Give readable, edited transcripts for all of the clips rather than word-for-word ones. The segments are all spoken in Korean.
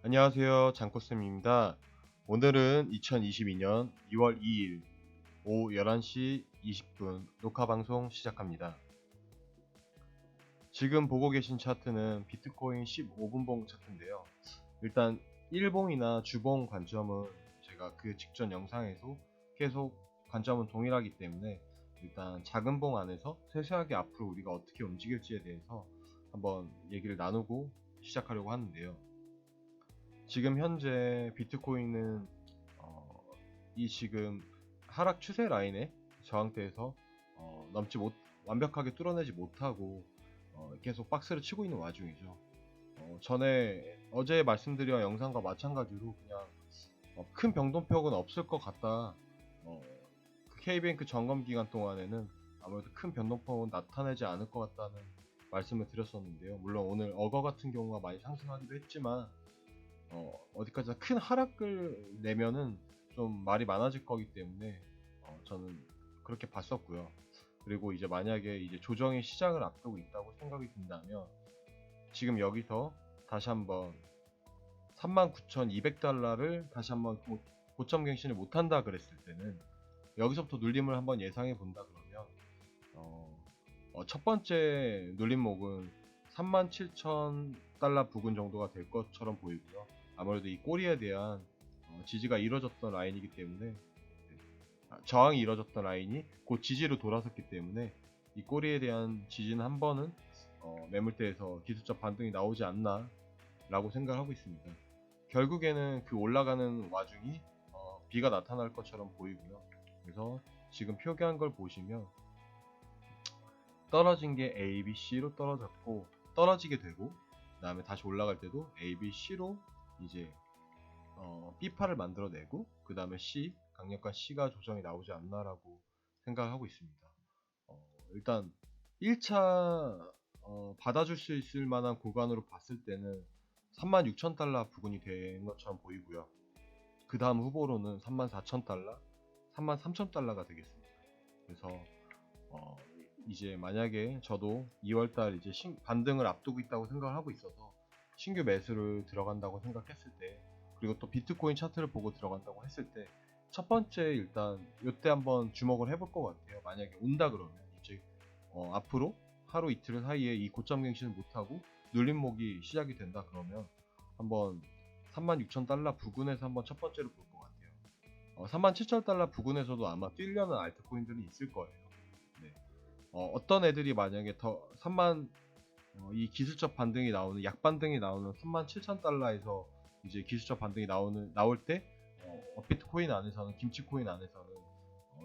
안녕하세요. 장코쌤입니다. 오늘은 2022년 2월 2일 오후 11시 20분 녹화 방송 시작합니다. 지금 보고 계신 차트는 비트코인 15분봉 차트인데요. 일단 1봉이나 주봉 관점은 제가 그 직전 영상에서 계속 관점은 동일하기 때문에 일단 작은 봉 안에서 세세하게 앞으로 우리가 어떻게 움직일지에 대해서 한번 얘기를 나누고 시작하려고 하는데요. 지금 현재 비트코인은 이 지금 하락 추세 라인에 저항대에서 넘지 못 완벽하게 뚫어내지 못하고 계속 박스를 치고 있는 와중이죠. 전에 어제 말씀드린 영상과 마찬가지로 그냥 큰 변동폭은 없을 것 같다. 그 K뱅크 점검 기간 동안에는 아무래도 큰 변동폭은 나타내지 않을 것 같다는 말씀을 드렸었는데요. 물론 오늘 어거 같은 경우가 많이 상승하기도 했지만 어디까지나 큰 하락을 내면은 좀 말이 많아질 거기 때문에 저는 그렇게 봤었고요. 그리고 이제 만약에 이제 조정의 시작을 앞두고 있다고 생각이 든다면 지금 여기서 다시 한번 39,200달러를 다시 한번 고점 갱신을 못한다 그랬을 때는 여기서부터 눌림을 한번 예상해 본다 그러면 첫 번째 눌림목은 37,000달러 부근 정도가 될 것처럼 보이고요. 아무래도 이 꼬리에 대한 지지가 이루어졌던 라인이기 때문에 저항이 이루어졌던 라인이 곧 지지로 돌아섰기 때문에 이 꼬리에 대한 지지는 한 번은 매물대에서 기술적 반등이 나오지 않나 라고 생각하고 있습니다. 결국에는 그 올라가는 와중이 B가 나타날 것처럼 보이고요. 그래서 지금 표기한 걸 보시면 떨어진 게 A, B, C로 떨어졌고 떨어지게 되고 그 다음에 다시 올라갈 때도 A, B, C로 이제 B파를 만들어내고 그 다음에 C, 강력한 C가 조정이 나오지 않나라고 생각하고 있습니다. 일단 1차 받아줄 수 있을 만한 구간으로 봤을 때는 36,000달러 부근이 된 것처럼 보이고요. 그 다음 후보로는 34,000달러, 33,000달러가 되겠습니다. 그래서 어, 이제 만약에 저도 2월달 이제 반등을 앞두고 있다고 생각을 하고 있어서 신규 매수를 들어간다고 생각했을 때 그리고 또 비트코인 차트를 보고 들어간다고 했을 때 첫 번째 일단 이때 한번 주목을 해볼 것 같아요. 만약에 온다 그러면 이제 앞으로 하루 이틀 사이에 이 고점 갱신을 못하고 눌림목이 시작이 된다 그러면 한번 36,000달러 부근에서 한번 첫 번째로 볼 것 같아요. 37,000달러 부근에서도 아마 뛰려는 알트코인들이 있을 거예요. 네. 어떤 애들이 만약에 더 3만 이 기술적 반등이 나오는 약반등이 나오는 37,000달러에서 이제 기술적 반등이 나올 때 비트코인 안에서는 김치코인 안에서는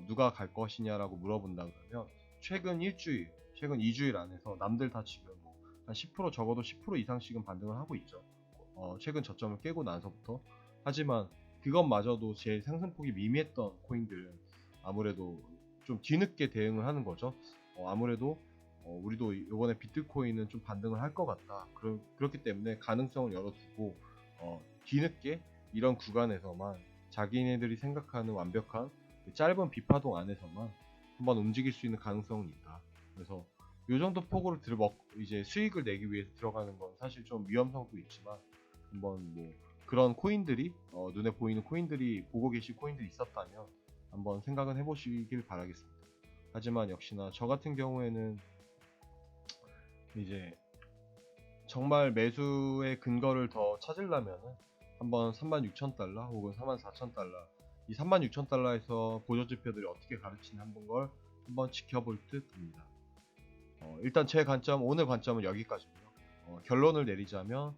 누가 갈 것이냐라고 물어본다 그러면 최근 일주일, 최근 2주일 안에서 남들 다 지금 한10% 적어도 10% 이상씩은 반등을 하고 있죠. 최근 저점을 깨고 나서부터. 하지만 그것마저도 제 상승폭이 미미했던 코인들 아무래도 좀 뒤늦게 대응을 하는 거죠. 아무래도 우리도 이번에 비트코인은 좀 반등을 할 것 같다. 그렇기 때문에 가능성을 열어두고 뒤늦게 이런 구간에서만 자기네들이 생각하는 완벽한 그 짧은 비파동 안에서만 한번 움직일 수 있는 가능성은 있다. 그래서 이 정도 폭으로 이제 수익을 내기 위해서 들어가는 건 사실 좀 위험성도 있지만 한번 뭐 그런 코인들이 눈에 보이는 코인들이 보고 계실 코인들이 있었다면 한번 생각은 해보시길 바라겠습니다. 하지만 역시나 저 같은 경우에는 이제 정말 매수의 근거를 더 찾으려면은 한번 36,000달러 혹은 44,000달러 이 36,000달러에서 보조지표들이 어떻게 가르치는 걸 한번 지켜볼 듯 합니다. 일단 제 관점 오늘 관점은 여기까지고요. 결론을 내리자면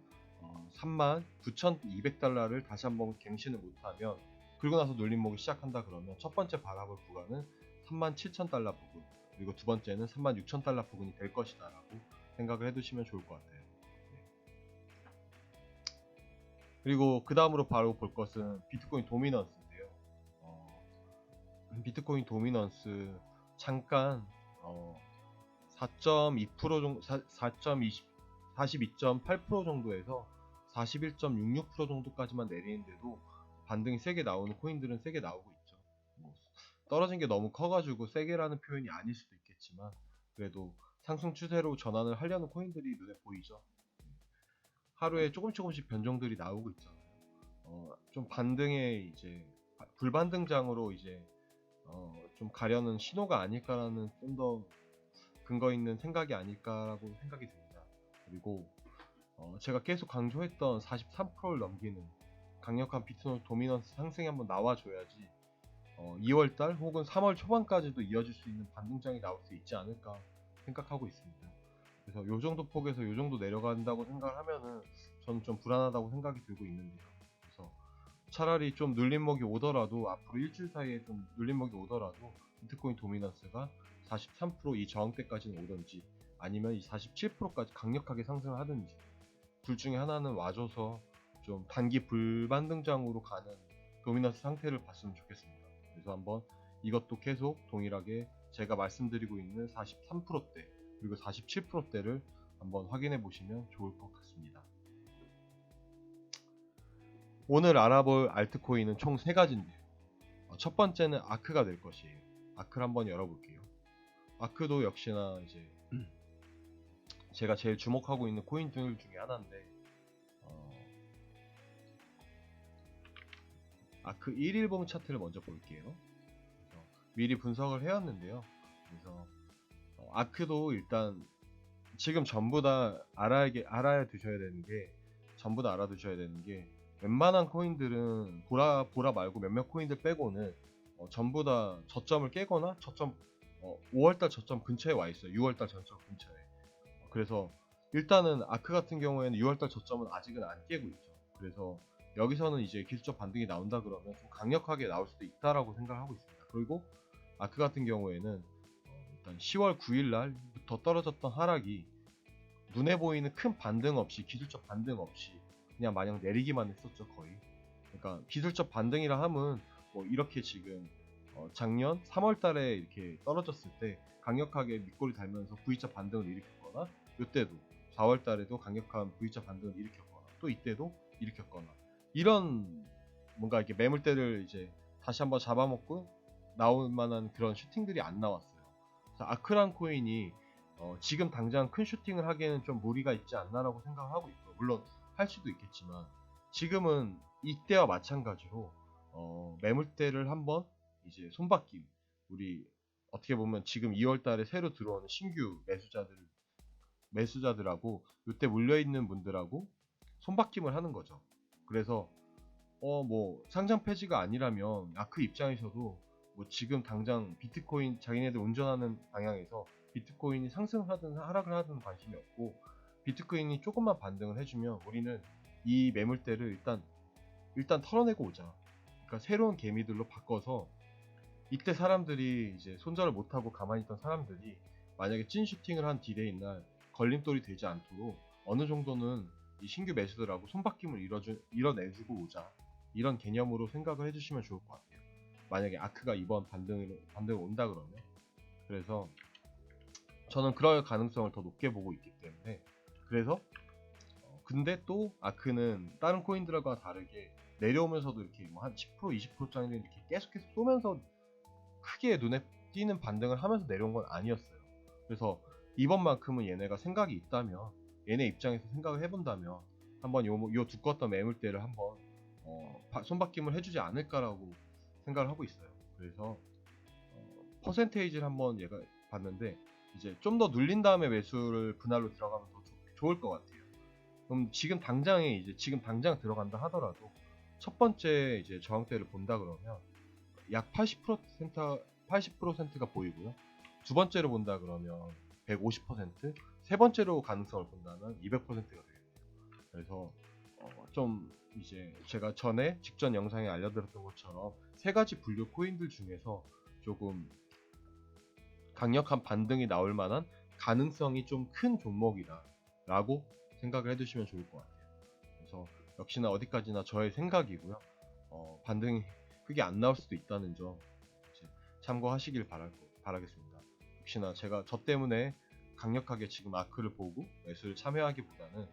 39,200달러를 다시 한번 갱신을 못하면 그리고 나서 눌림목이 시작한다 그러면 첫 번째 바라볼 구간은 37,000달러 부근 그리고 두 번째는 36,000달러 부근이 될 것이다 라고 생각을 해두시면 좋을 것 같아요. 그리고 그 다음으로 바로 볼 것은 비트코인 도미넌스인데요. 비트코인 도미넌스 잠깐 4.2% 정도, 42.8% 정도에서 41.66% 정도까지만 내리는데도 반등이 세게 나오는 코인들은 세게 나오고 있죠. 뭐 떨어진 게 너무 커가지고 세게라는 표현이 아닐 수도 있겠지만 그래도 상승 추세로 전환을 하려는 코인들이 눈에 보이죠. 하루에 조금씩 변종들이 나오고 있잖아요. 좀 반등의 이제 불반등장으로 이제 좀 가려는 신호가 아닐까라는 좀 더 근거 있는 생각이 아닐까라고 생각이 듭니다. 그리고 제가 계속 강조했던 43%를 넘기는 강력한 비트노 도미넌스 상승이 한번 나와줘야지 2월달 혹은 3월 초반까지도 이어질 수 있는 반등장이 나올 수 있지 않을까 생각하고 있습니다. 그래서 요 정도 폭에서 요 정도 내려간다고 생각을 하면은 저는 좀 불안하다고 생각이 들고 있는데요. 그래서 차라리 좀 눌림목이 오더라도 앞으로 일주일 사이에 좀 눌림목이 오더라도 비트코인 도미넌스가 43%이 저항대까지는 오든지 아니면 이 47%까지 강력하게 상승을 하든지 둘 중에 하나는 와줘서 좀 단기 불반등장으로 가는 도미넌스 상태를 봤으면 좋겠습니다. 그래서 한번 이것도 계속 동일하게 제가 말씀드리고 있는 43%대 그리고 47%대를 한번 확인해 보시면 좋을 것 같습니다. 오늘 알아볼 알트코인은 총 3가지인데요. 첫 번째는 아크가 될 것이에요. 아크를 한번 열어볼게요. 아크도 역시나 이제 제가 제일 주목하고 있는 코인들 중에 하나인데 아크 1일봉 차트를 먼저 볼게요. 미리 분석을 해왔는데요. 그래서 아크도 일단 지금 전부 다 알아야 두셔야 되는 게 전부 다 알아두셔야 되는 게 웬만한 코인들은 보라 말고 몇몇 코인들 빼고는 전부 다 저점을 깨거나 저점 5월달 저점 근처에 와 있어요. 6월달 저점 근처에. 그래서 일단은 아크 같은 경우에는 6월달 저점은 아직은 안 깨고 있죠. 그래서 여기서는 이제 기술적 반등이 나온다 그러면 좀 강력하게 나올 수도 있다라고 생각하고 있습니다. 그리고 아크 같은 경우에는 일단 10월 9일 날부터 떨어졌던 하락이 눈에 보이는 큰 반등 없이 기술적 반등 없이 그냥 마냥 내리기만 했었죠 거의. 그러니까 기술적 반등이라 함은 뭐 이렇게 지금 작년 3월달에 이렇게 떨어졌을 때 강력하게 밑꼬리 달면서 V자 반등을 일으켰거나 이때도 4월달에도 강력한 V자 반등을 일으켰거나 또 이때도 일으켰거나 이런 뭔가 이렇게 매물대를 이제 다시 한번 잡아먹고 나올 만한 그런 슈팅들이 안 나왔어요. 아크란 코인이 지금 당장 큰 슈팅을 하기에는 좀 무리가 있지 않나라고 생각을 하고 있고 물론 할 수도 있겠지만 지금은 이때와 마찬가지로 매물대를 한번 이제 손바뀜 우리 어떻게 보면 지금 2월달에 새로 들어오는 신규 매수자들하고 이때 물려있는 분들하고 손바뀜을 하는 거죠. 그래서 뭐 상장 폐지가 아니라면 아크 입장에서도 뭐 지금 당장 비트코인 자기네들 운전하는 방향에서 비트코인이 상승하든 하락을 하든 관심이 없고 비트코인이 조금만 반등을 해주면 우리는 이 매물대를 일단 털어내고 오자. 그러니까 새로운 개미들로 바꿔서 이때 사람들이 이제 손절을 못하고 가만히 있던 사람들이 만약에 찐 슈팅을 한 딜레이 날 걸림돌이 되지 않도록 어느 정도는 이 신규 매수들하고 손바뀜을 이뤄내주고 오자. 이런 개념으로 생각을 해주시면 좋을 것 같아요. 만약에 아크가 이번 반등을 온다 그러면 그래서 저는 그럴 가능성을 더 높게 보고 있기 때문에 그래서 근데 또 아크는 다른 코인들과 다르게 내려오면서도 이렇게 뭐 한 10% 20%짜리 이렇게 계속 쏘면서 크게 눈에 띄는 반등을 하면서 내려온 건 아니었어요. 그래서 이번만큼은 얘네가 생각이 있다면 얘네 입장에서 생각을 해본다면 한번 요 두꺼웠던 매물대를 한번 손바뀜을 해주지 않을까라고 생각을 하고 있어요. 그래서 퍼센테이지를 한번 얘가 봤는데 이제 좀 더 눌린 다음에 매수를 분할로 들어가면 더 좋을 것 같아요. 그럼 지금 당장 들어간다 하더라도 첫 번째 이제 저항대를 본다 그러면 약 80%가 보이고요. 두 번째로 본다 그러면 150%, 세 번째로 가능성을 본다면 200%가 되겠네요. 그래서 좀 이제 제가 직전 영상에 알려드렸던 것처럼 세 가지 분류 코인들 중에서 조금 강력한 반등이 나올 만한 가능성이 좀 큰 종목이다 라고 생각을 해두시면 좋을 것 같아요. 그래서 역시나 어디까지나 저의 생각이고요. 반등이 크게 안 나올 수도 있다는 점 참고하시길 바라겠습니다. 역시나 제가 저 때문에 강력하게 지금 아크를 보고 매수를 참여하기보다는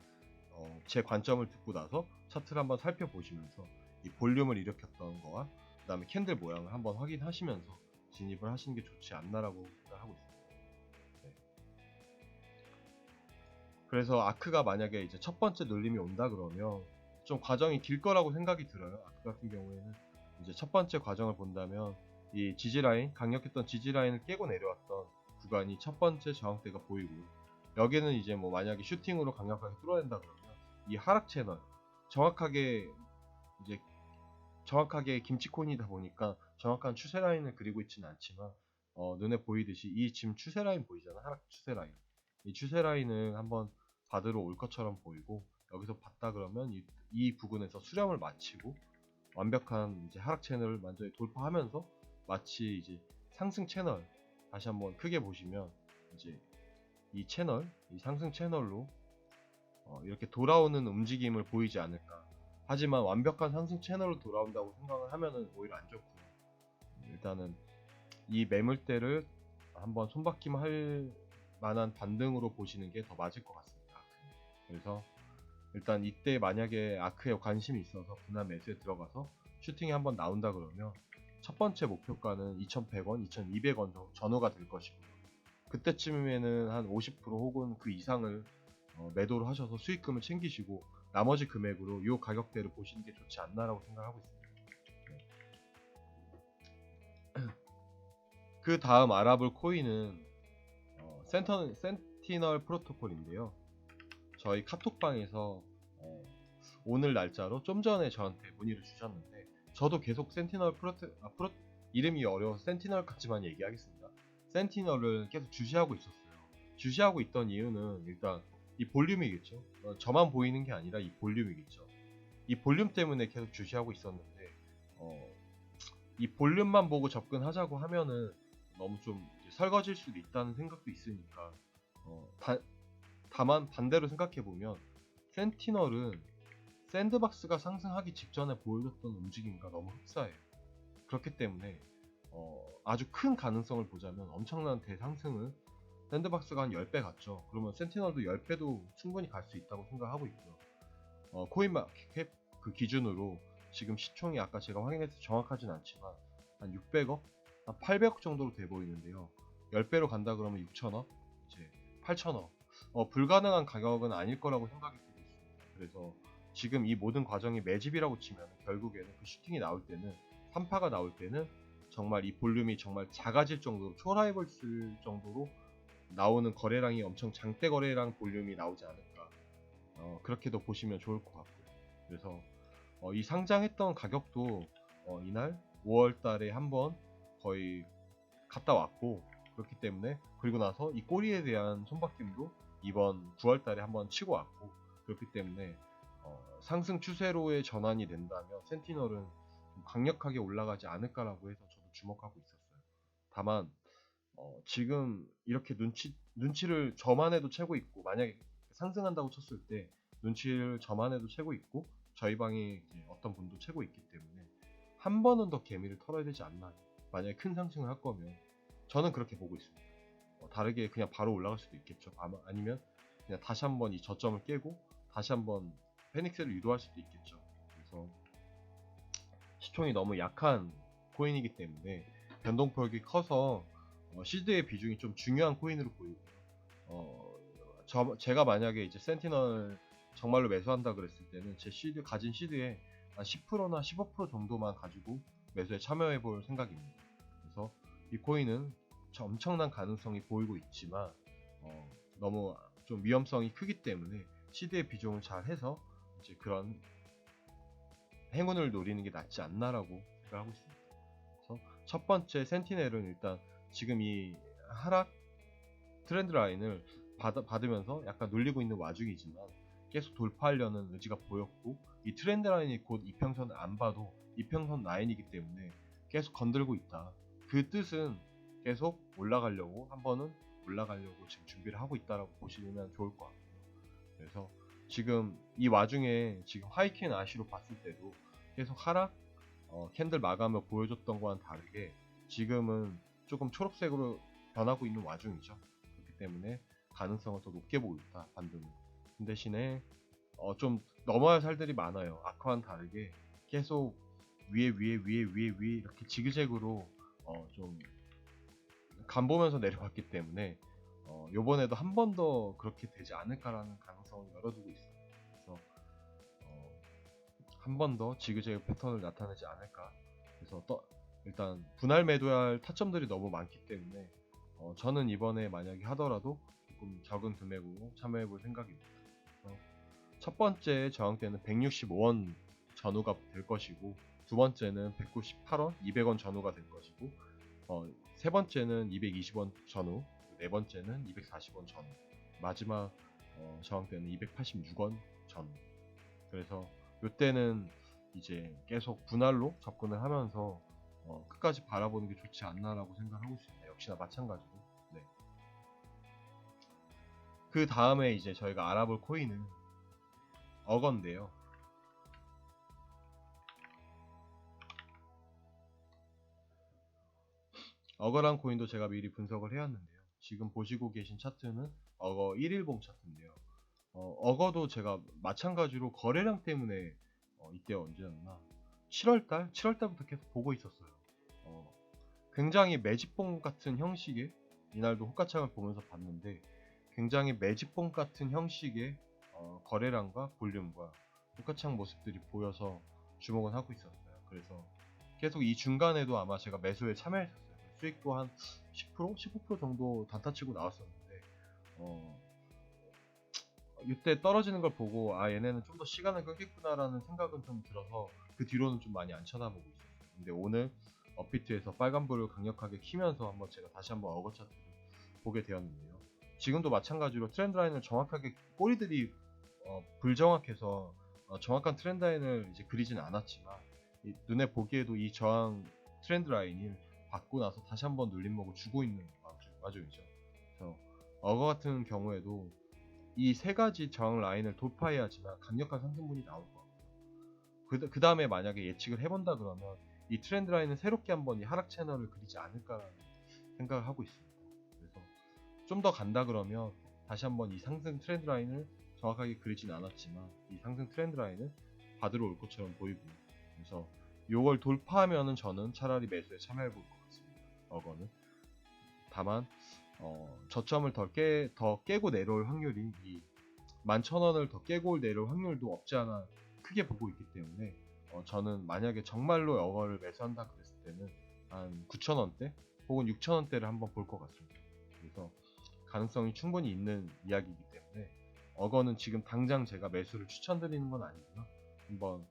제 관점을 듣고 나서 차트를 한번 살펴보시면서 이 볼륨을 일으켰던 거와 그 다음에 캔들 모양을 한번 확인하시면서 진입을 하시는 게 좋지 않나라고 생각하고 있습니다. 네. 그래서 아크가 만약에 이제 첫 번째 눌림이 온다 그러면 좀 과정이 길 거라고 생각이 들어요. 아크 같은 경우에는 이제 첫 번째 과정을 본다면 이 지지라인, 강력했던 지지라인을 깨고 내려왔던 구간이 첫 번째 저항대가 보이고, 여기는 이제 뭐 만약에 슈팅으로 강력하게 뚫어낸다 그러면 이 하락 채널, 정확하게 이제 정확하게 김치코인이다 보니까 정확한 추세 라인을 그리고 있지는 않지만 눈에 보이듯이 이 지금 추세 라인 보이잖아. 하락 추세 라인. 이 추세 라인을 한번 받으러 올 것처럼 보이고, 여기서 봤다 그러면 이 부분에서 수렴을 마치고 완벽한 이제 하락 채널을 완전히 돌파하면서 마치 이제 상승 채널, 다시 한번 크게 보시면 이제 이 채널, 이 상승 채널로 이렇게 돌아오는 움직임을 보이지 않을까. 하지만 완벽한 상승 채널로 돌아온다고 생각을 하면은 오히려 안 좋고, 일단은 이 매물대를 한번 손바뀜 할 만한 반등으로 보시는 게 더 맞을 것 같습니다. 그래서 일단 이때 만약에 아크에 관심이 있어서 분할 매수에 들어가서 슈팅이 한번 나온다 그러면 첫 번째 목표가는 2,100원, 2,200원 전후가 될 것이고요. 그때쯤에는 한 50% 혹은 그 이상을 매도를 하셔서 수익금을 챙기시고 나머지 금액으로 이 가격대를 보시는 게 좋지 않나라고 생각하고 있습니다. 네. 그 다음 알아볼 코인은 센티널 프로토콜인데요. 저희 카톡방에서 오늘 날짜로 좀 전에 저한테 문의를 주셨는데, 저도 계속 센티널 이름이 어려워서 센티널까지만 얘기하겠습니다. 센티널을 계속 주시하고 있었어요. 주시하고 있던 이유는 일단 이 볼륨이겠죠. 저만 보이는 게 아니라 이 볼륨이겠죠. 이 볼륨 때문에 계속 주시하고 있었는데 이 볼륨만 보고 접근하자고 하면은 너무 좀 설거질 수도 있다는 생각도 있으니까 다만 반대로 생각해보면 센티널은 샌드박스가 상승하기 직전에 보여줬던 움직임과 너무 흡사해요. 그렇기 때문에 아주 큰 가능성을 보자면 엄청난 대상승을 샌드박스가 한 10배 갔죠. 그러면 센티널도 10배도 충분히 갈 수 있다고 생각하고 있고요. 코인마켓 그 기준으로 지금 시총이 아까 제가 확인해서 정확하진 않지만 한 600억, 한 800억 정도로 돼 보이는데요. 10배로 간다 그러면 6천억, 이제 8천억. 불가능한 가격은 아닐 거라고 생각이 들고 있습니다. 그래서 지금 이 모든 과정이 매집이라고 치면 결국에는 그 슈팅이 나올 때는, 3파가 나올 때는 정말 이 볼륨이 정말 작아질 정도로, 초라해볼 정도로 나오는 거래량이 엄청 장대 거래량 볼륨이 나오지 않을까. 그렇게도 보시면 좋을 것 같고요. 그래서 이 상장했던 가격도 이날 5월달에 한번 거의 갔다 왔고, 그렇기 때문에 그리고 나서 이 꼬리에 대한 손바뀜도 이번 9월달에 한번 치고 왔고, 그렇기 때문에 상승 추세로의 전환이 된다면 센티널은 강력하게 올라가지 않을까라고 해서 저도 주목하고 있었어요. 다만 지금 이렇게 눈치를 저만 해도 채고 있고, 만약에 상승한다고 쳤을 때 눈치를 저만 해도 채고 있고 저희 방에 어떤 분도 채고 있기 때문에 한 번은 더 개미를 털어야 되지 않나. 만약에 큰 상승을 할 거면 저는 그렇게 보고 있습니다. 다르게 그냥 바로 올라갈 수도 있겠죠. 아니면 그냥 다시 한번 이 저점을 깨고 다시 한번 페닉스를 유도할 수도 있겠죠. 그래서 시총이 너무 약한 코인이기 때문에 변동폭이 커서 시드의 비중이 좀 중요한 코인으로 보이고요. 제가 만약에 이제 센티널 정말로 매수한다 그랬을 때는 제 가진 시드에 한 10%나 15% 정도만 가지고 매수에 참여해 볼 생각입니다. 그래서 이 코인은 엄청난 가능성이 보이고 있지만 너무 좀 위험성이 크기 때문에 시드의 비중을 잘 해서 이제 그런 행운을 노리는 게 낫지 않나라고 생각하고 있습니다. 그래서 첫 번째 센티넬은 일단 지금 이 하락 트렌드 라인을 받으면서 약간 눌리고 있는 와중이지만 계속 돌파하려는 의지가 보였고, 이 트렌드 라인이 곧 이평선을 안 봐도 이평선 라인이기 때문에 계속 건들고 있다. 그 뜻은 계속 올라가려고, 한 번은 올라가려고 지금 준비를 하고 있다라고 보시면 좋을 것 같고요. 그래서 지금 이 와중에 지금 하이켄 아시로 봤을 때도 계속 하락 캔들 마감을 보여줬던 거와는 다르게 지금은 조금 초록색으로 변하고 있는 와중이죠. 그렇기 때문에 가능성을 더 높게 보고 있다, 반등은. 그 대신에 좀 넘어야 할 살들이 많아요. 아까와는 다르게 계속 위에 이렇게 지그재그로 좀 간보면서 내려왔기 때문에 요번에도 한 번 더 그렇게 되지 않을까라는 가능성을 열어두고 있어요. 그래서 한 번 더 지그재그 패턴을 나타내지 않을까. 그래서 일단 분할 매도할 타점들이 너무 많기 때문에 저는 이번에 만약에 하더라도 조금 적은 금액으로 참여해볼 생각입니다. 첫 번째 저항대는 165원 전후가 될 것이고, 두 번째는 198원, 200원 전후가 될 것이고, 세 번째는 220원 전후, 네 번째는 240원 전후, 마지막 저항대는 286원 전후. 그래서 이때는 이제 계속 분할로 접근을 하면서 끝까지 바라보는 게 좋지 않나라고 생각하고 있습니다. 역시나 마찬가지로. 네. 그 다음에 이제 저희가 알아볼 코인은 어건데요. 어거란 코인도 제가 미리 분석을 해왔는데요. 지금 보시고 계신 차트는 어거 1일봉 차트인데요. 어거도 제가 마찬가지로 거래량 때문에 이때 언제였나 7월달부터 계속 보고 있었어요. 굉장히 매집봉 같은 형식의, 이날도 호가창을 보면서 봤는데 굉장히 매집봉 같은 형식의 거래량과 볼륨과 호가창 모습들이 보여서 주목은 하고 있었어요. 그래서 계속 이 중간에도 아마 제가 매수에 참여했었어요. 수익도 한 10%, 15% 정도 단타치고 나왔었는데 이때 떨어지는 걸 보고 얘네는 좀 더 시간을 끌겠구나라는 생각은 좀 들어서 그 뒤로는 좀 많이 안 쳐다보고 있었어요. 근데 오늘 업비트에서 빨간불을 강력하게 키면서 한번 제가 다시 한번 어거 차트를 보게 되었는데요. 지금도 마찬가지로 트렌드 라인을 정확하게 꼬리들이 불정확해서 정확한 트렌드 라인을 이제 그리진 않았지만 눈에 보기에도 이 저항 트렌드 라인을 받고 나서 다시 한번 눌림목을 주고 있는 와중이죠. 그래서 어거 같은 경우에도 이 세 가지 저항 라인을 돌파해야지만 강력한 상승분이 나올 것 같고요. 그 다음에 만약에 예측을 해본다 그러면 이 트렌드 라인은 새롭게 한번 이 하락 채널을 그리지 않을까라는 생각을 하고 있습니다. 그래서 좀 더 간다 그러면 다시 한번 이 상승 트렌드 라인을 정확하게 그리진 않았지만 이 상승 트렌드 라인을 받으러 올 것처럼 보이고, 그래서 요걸 돌파하면은 저는 차라리 매수에 참여해 볼 것 같습니다. 어거는 다만 저점을 더 깨고 내려올 확률이 이 11,000원을 더 깨고 내려올 확률도 없지 않아 크게 보고 있기 때문에 저는 만약에 정말로 어거를 매수한다 그랬을 때는 한 9,000원대 혹은 6,000원대를 한번 볼 것 같습니다. 그래서 가능성이 충분히 있는 이야기이기 때문에 어거는 지금 당장 제가 매수를 추천드리는 건 아니고요.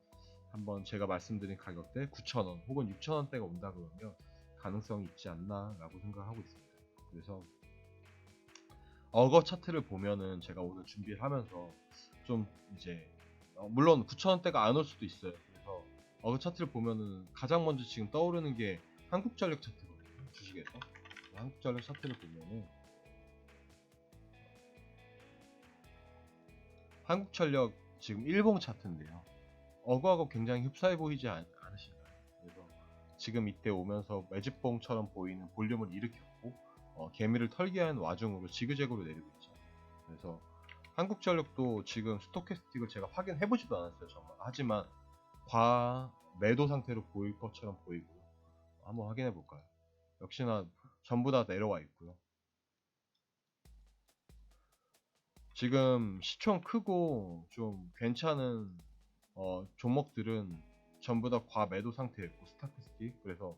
한번 제가 말씀드린 가격대 9,000원 혹은 6,000원대가 온다 그러면 가능성이 있지 않나 라고 생각하고 있습니다. 그래서 어거 차트를 보면은 제가 오늘 준비를 하면서 좀 이제 물론 9,000원대가 안 올 수도 있어요. 그래서 어거 차트를 보면은 가장 먼저 지금 떠오르는 게 한국전력 차트거든요. 주식에서 한국전력 차트를 보면은 한국전력 지금 일봉 차트인데요. 어거하고 굉장히 흡사해 보이지 않으신가요? 그래서 지금 이때 오면서 매집봉처럼 보이는 볼륨을 일으켰고 개미를 털게 한 와중으로 지그재그로 내리고 있죠. 그래서 한국전력도 지금 스토캐스틱을 제가 확인해보지도 않았어요. 정말. 하지만 매도 상태로 보일 것처럼 보이고요. 한번 확인해볼까요? 역시나 전부 다 내려와 있고요. 지금 시총 크고 좀 괜찮은 종목들은 전부 다 과매도 상태였고 스타캐스틱, 그래서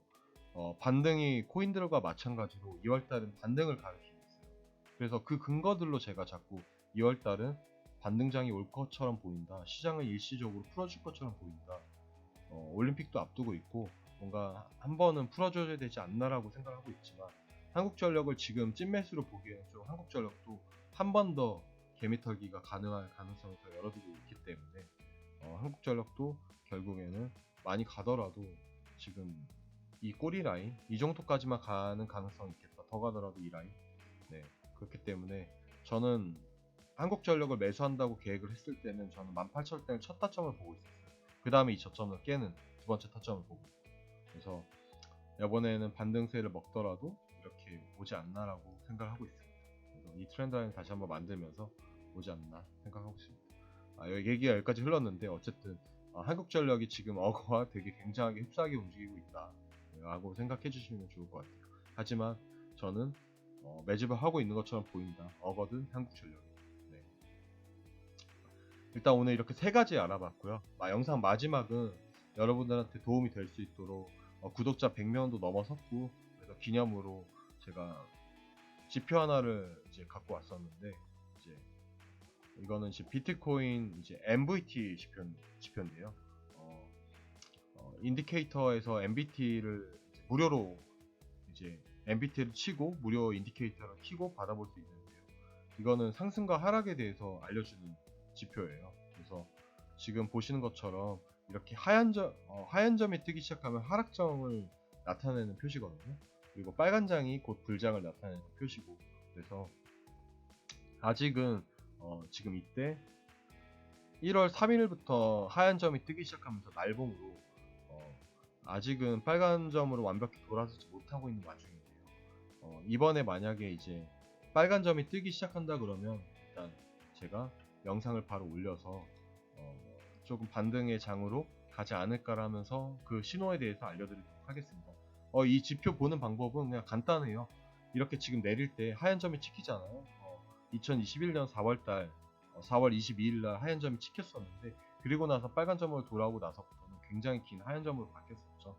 반등이 코인들과 마찬가지로 2월달은 반등을 가리키고 있어요. 그래서 그 근거들로 제가 자꾸 2월달은 반등장이 올 것처럼 보인다, 시장을 일시적으로 풀어줄 것처럼 보인다, 올림픽도 앞두고 있고 뭔가 한 번은 풀어줘야 되지 않나라고 생각하고 있지만, 한국전력을 지금 찐매수로 보기에는 좀 한국전력도 한 번 더 개미털기가 가능할 가능성을 더 열어두고 있기 때문에 한국전력도 결국에는 많이 가더라도 지금 이 꼬리 라인 이 정도까지만 가는 가능성이 있겠다. 더 가더라도 이 라인. 네, 그렇기 때문에 저는 한국전력을 매수한다고 계획을 했을 때는 저는 18,000원대를 첫 타점을 보고 있었어요. 그 다음에 이 저점을 깨는 두 번째 타점을 보고, 그래서 이번에는 반등세를 먹더라도 이렇게 오지 않나라고 생각을 하고 있습니다. 그래서 이 트렌드 라인 다시 한번 만들면서 오지 않나 생각하고 있습니다. 얘기가 여기까지 흘렀는데 어쨌든 한국전력이 지금 어거와 되게 굉장하게 흡사하게 움직이고 있다 라고 생각해 주시면 좋을 것 같아요. 하지만 저는 매집을 하고 있는 것처럼 보인다. 어거든 한국전력이. 네. 일단 오늘 이렇게 세 가지 알아봤고요. 영상 마지막은 여러분들한테 도움이 될 수 있도록 구독자 100명도 넘어섰고, 그래서 기념으로 제가 지표 하나를 이제 갖고 왔었는데, 이제 이거는 지금 비트코인 이제 MVT 지표인데요. 인디케이터에서 MVT를 무료로 이제 MVT를 치고 무료 인디케이터를 키고 받아볼 수 있는데요. 이거는 상승과 하락에 대해서 알려주는 지표예요. 그래서 지금 보시는 것처럼 이렇게 하얀 점이 뜨기 시작하면 하락점을 나타내는 표시거든요. 그리고 빨간 장이 곧 불장을 나타내는 표시고, 그래서 아직은 지금 이때 1월 3일부터 하얀 점이 뜨기 시작하면서 날봉으로 아직은 빨간 점으로 완벽히 돌아서지 못하고 있는 와중인데요. 이번에 만약에 이제 빨간 점이 뜨기 시작한다 그러면 일단 제가 영상을 바로 올려서 조금 반등의 장으로 가지 않을까라면서 그 신호에 대해서 알려드리도록 하겠습니다. 이 지표 보는 방법은 그냥 간단해요. 이렇게 지금 내릴 때 하얀 점이 찍히잖아요. 2021년 4월달 4월 22일날 하얀 점이 찍혔었는데, 그리고 나서 빨간 점으로 돌아오고 나서부터는 굉장히 긴 하얀 점으로 바뀌었었죠.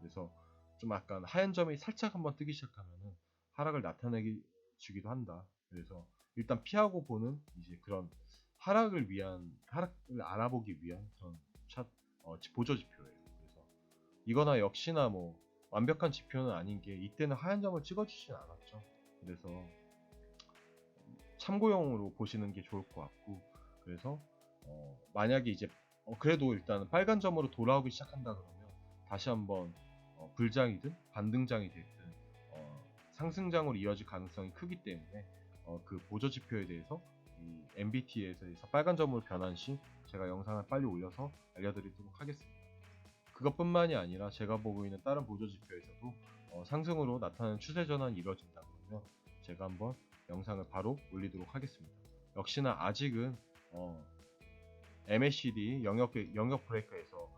그래서 좀 약간 하얀 점이 살짝 한번 뜨기 시작하면은 하락을 나타내기 주기도 한다. 그래서 일단 피하고 보는 이제 그런 하락을 알아보기 위한 그런 보조 지표예요. 그래서 이거나 역시나 뭐 완벽한 지표는 아닌 게, 이때는 하얀 점을 찍어주진 않았죠. 그래서 참고용으로 보시는 게 좋을 것 같고, 그래서 만약에 이제 그래도 일단 빨간 점으로 돌아오기 시작한다 그러면 다시 한번 불장이든 반등장이 됐든 상승장으로 이어질 가능성이 크기 때문에 그 보조 지표에 대해서 이 MBT에서 빨간 점으로 변한 시 제가 영상을 빨리 올려서 알려드리도록 하겠습니다. 그것뿐만이 아니라 제가 보고 있는 다른 보조 지표에서도 상승으로 나타나는 추세 전환이 이루어진다 그러면 제가 한번 영상을 바로 올리도록 하겠습니다. 역시나 아직은 MACD 영역 브레이커에서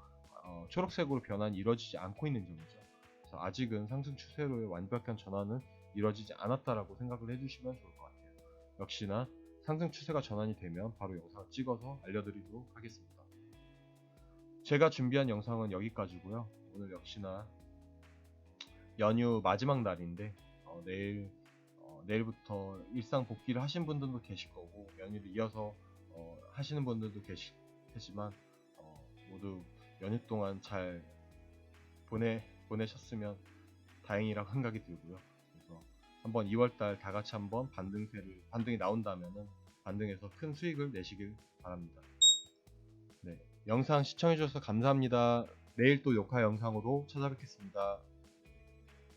초록색으로 변환이 이루어지지 않고 있는 점이죠. 그래서 아직은 상승 추세로의 완벽한 전환은 이루어지지 않았다라고 생각을 해주시면 좋을 것 같아요. 역시나 상승 추세가 전환이 되면 바로 영상을 찍어서 알려드리도록 하겠습니다. 제가 준비한 영상은 여기까지고요. 오늘 역시나 연휴 마지막 날인데 내일부터 일상 복귀를 하신 분들도 계실 거고, 연휴를 이어서 하시는 분들도 계시지만 모두 연휴 동안 잘 보내셨으면 다행이라고 생각이 들고요. 그래서 한번 2월달 다 같이 한번 반등이 나온다면은 반등에서 큰 수익을 내시길 바랍니다. 네, 영상 시청해주셔서 감사합니다. 내일 또 녹화 영상으로 찾아뵙겠습니다.